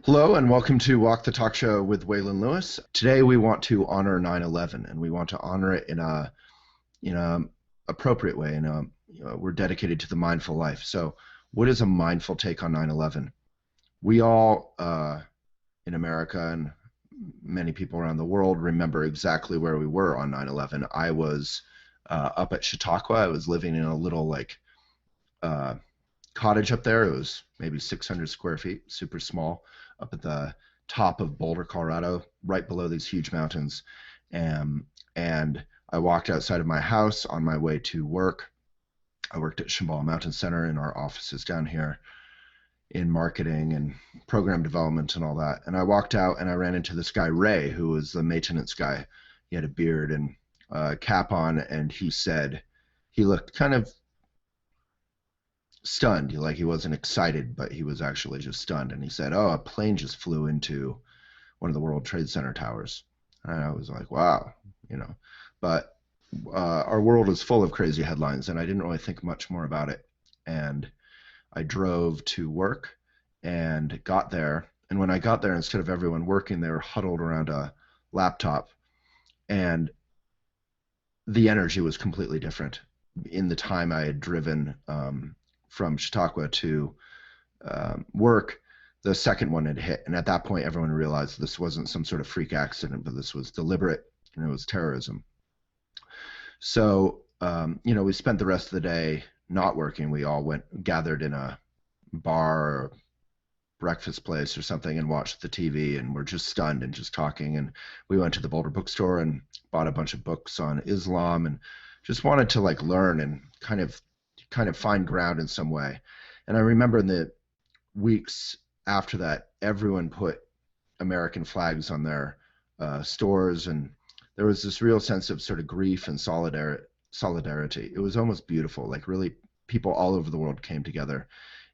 Hello and welcome to Walk the Talk Show with Waylon Lewis. Today we want to honor 9/11 and we want to honor it in a appropriate way. We're dedicated to the mindful life. So, what is a mindful take on 9/11? We all in America and many people around the world remember exactly where we were on 9/11. I was up at Chautauqua. I was living in a little uh, cottage up there. It was maybe 600 square feet, super small, up at the top of Boulder, Colorado, right below these huge mountains. And I walked outside of my house on my way to work. I worked at Shambhala Mountain Center in our offices down here in marketing and program development and all that. And I walked out and I ran into this guy, Ray, who was the maintenance guy. He had a beard and a cap on, and he said, he looked kind of stunned, like he wasn't excited, but he was actually just stunned. And he said, "Oh, a plane just flew into one of the World Trade Center towers." And I was like, "Wow, you know." But our world is full of crazy headlines, and I didn't really think much more about it. And I drove to work and got there. And when I got there, instead of everyone working, they were huddled around a laptop, and the energy was completely different. In the time I had driven from Chautauqua to work, the second one had hit. And at that point, everyone realized this wasn't some sort of freak accident, but this was deliberate and it was terrorism. So, we spent the rest of the day not working. We all gathered in a bar or breakfast place or something and watched the TV and were just stunned and just talking. And we went to the Boulder bookstore and bought a bunch of books on Islam and just wanted to like learn and kind of find ground in some way. And I remember in the weeks after that, everyone put American flags on their stores, and there was this real sense of sort of grief and solidarity. It was almost beautiful. Like really, people all over the world came together,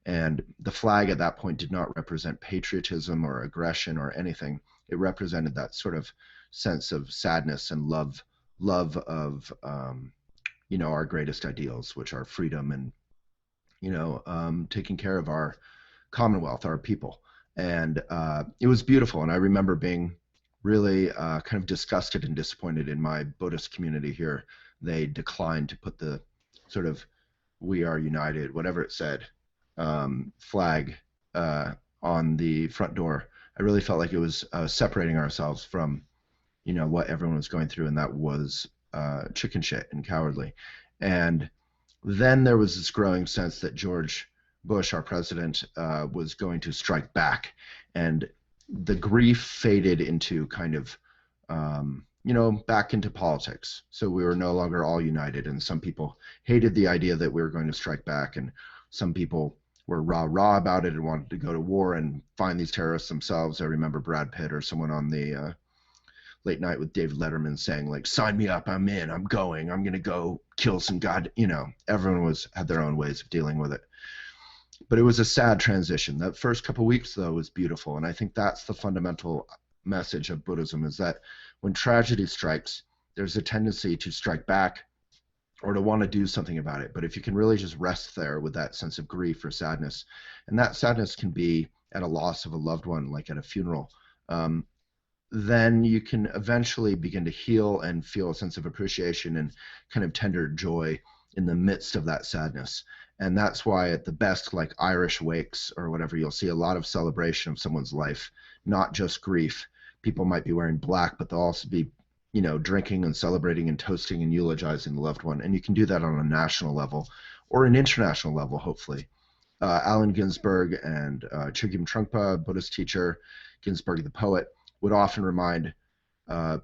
and the flag at that point did not represent patriotism or aggression or anything. It represented that sort of sense of sadness and love of our greatest ideals, which are freedom and taking care of our Commonwealth, our people. And it was beautiful. And I remember being really kind of disgusted and disappointed in my Buddhist community here. They declined to put the sort of "We Are United," whatever it said, flag on the front door. I really felt like it was separating ourselves from, what everyone was going through, and that was chicken shit and cowardly. And then there was this growing sense that George Bush, our president, was going to strike back, and the grief faded into kind of, back into politics. So we were no longer all united, and some people hated the idea that we were going to strike back, and some people were rah-rah about it and wanted to go to war and find these terrorists themselves. I remember Brad Pitt or someone on the Late Night with David Letterman saying like, "Sign me up, I'm in, I'm going, I'm gonna go kill some god." Everyone had their own ways of dealing with it. But it was a sad transition. That first couple of weeks though was beautiful, and I think that's the fundamental message of Buddhism, is that when tragedy strikes, there's a tendency to strike back or to want to do something about it. But if you can really just rest there with that sense of grief or sadness, and that sadness can be at a loss of a loved one, like at a funeral, then you can eventually begin to heal and feel a sense of appreciation and kind of tender joy in the midst of that sadness. And that's why at the best, like Irish wakes or whatever, you'll see a lot of celebration of someone's life, not just grief. People might be wearing black, but they'll also be, drinking and celebrating and toasting and eulogizing the loved one. And you can do that on a national level or an international level, hopefully. Allen Ginsberg and Chogyam Trungpa, Buddhist teacher, Ginsberg the poet, would often remind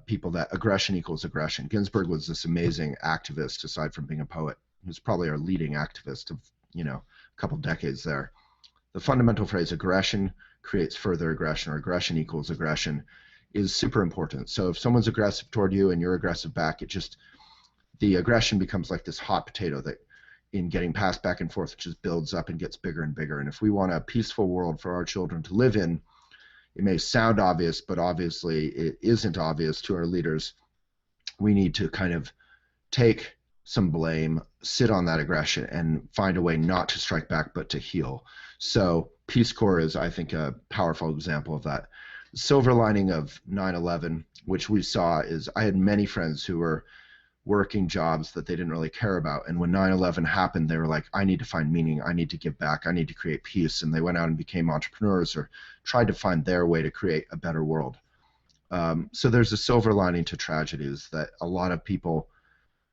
people that aggression equals aggression. Ginsberg was this amazing activist, aside from being a poet. He was probably our leading activist of, a couple decades there. The fundamental phrase aggression creates further aggression, or aggression equals aggression, is super important. So if someone's aggressive toward you and you're aggressive back, the aggression becomes like this hot potato that in getting passed back and forth, it just builds up and gets bigger and bigger. And if we want a peaceful world for our children to live in, it may sound obvious, but obviously it isn't obvious to our leaders. We need to kind of take some blame, sit on that aggression, and find a way not to strike back, but to heal. So Peace Corps is, I think, a powerful example of that. Silver lining of 9/11, which we saw, is I had many friends who were working jobs that they didn't really care about. And when 9/11 happened, they were like, I need to find meaning. I need to give back. I need to create peace. And they went out and became entrepreneurs or tried to find their way to create a better world. So there's a silver lining to tragedies that a lot of people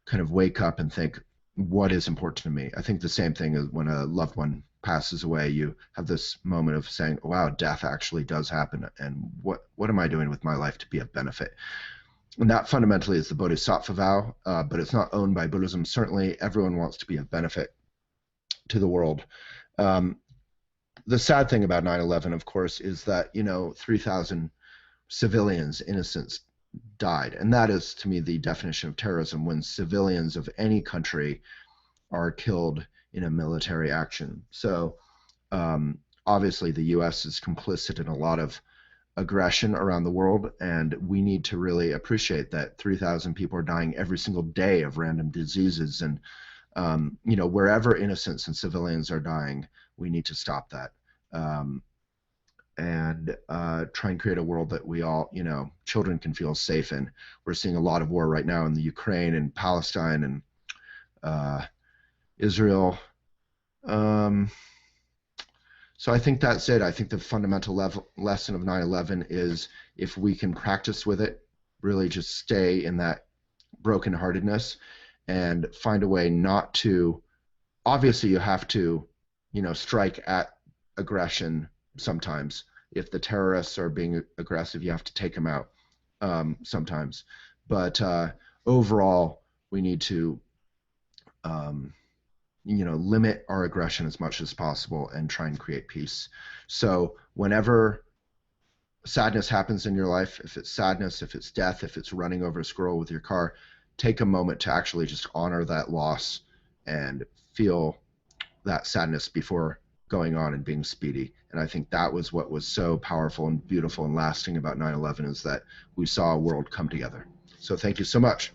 kind of wake up and think, what is important to me? I think the same thing is when a loved one passes away, you have this moment of saying, wow, death actually does happen. And what am I doing with my life to be of benefit? And that fundamentally is the Bodhisattva vow, but it's not owned by Buddhism. Certainly, everyone wants to be of benefit to the world. The sad thing about 9/11, of course, is that 3,000 civilians, innocents, died, and that is, to me, the definition of terrorism: when civilians of any country are killed in a military action. So, obviously, the U.S. is complicit in a lot of aggression around the world, and we need to really appreciate that 3,000 people are dying every single day of random diseases, and wherever innocents and civilians are dying, we need to stop that, and try and create a world that we all, children can feel safe in. We're seeing a lot of war right now in the Ukraine and Palestine and Israel. So I think that's it. I think the fundamental lesson of 9/11 is, if we can practice with it, really just stay in that brokenheartedness and find a way not to, obviously you have to, strike at aggression sometimes. If the terrorists are being aggressive, you have to take them out sometimes. But overall, we need to limit our aggression as much as possible and try and create peace. So whenever sadness happens in your life, if it's sadness, if it's death, if it's running over a squirrel with your car, take a moment to actually just honor that loss and feel that sadness before going on and being speedy. And I think that was what was so powerful and beautiful and lasting about 9/11, is that we saw a world come together. So thank you so much.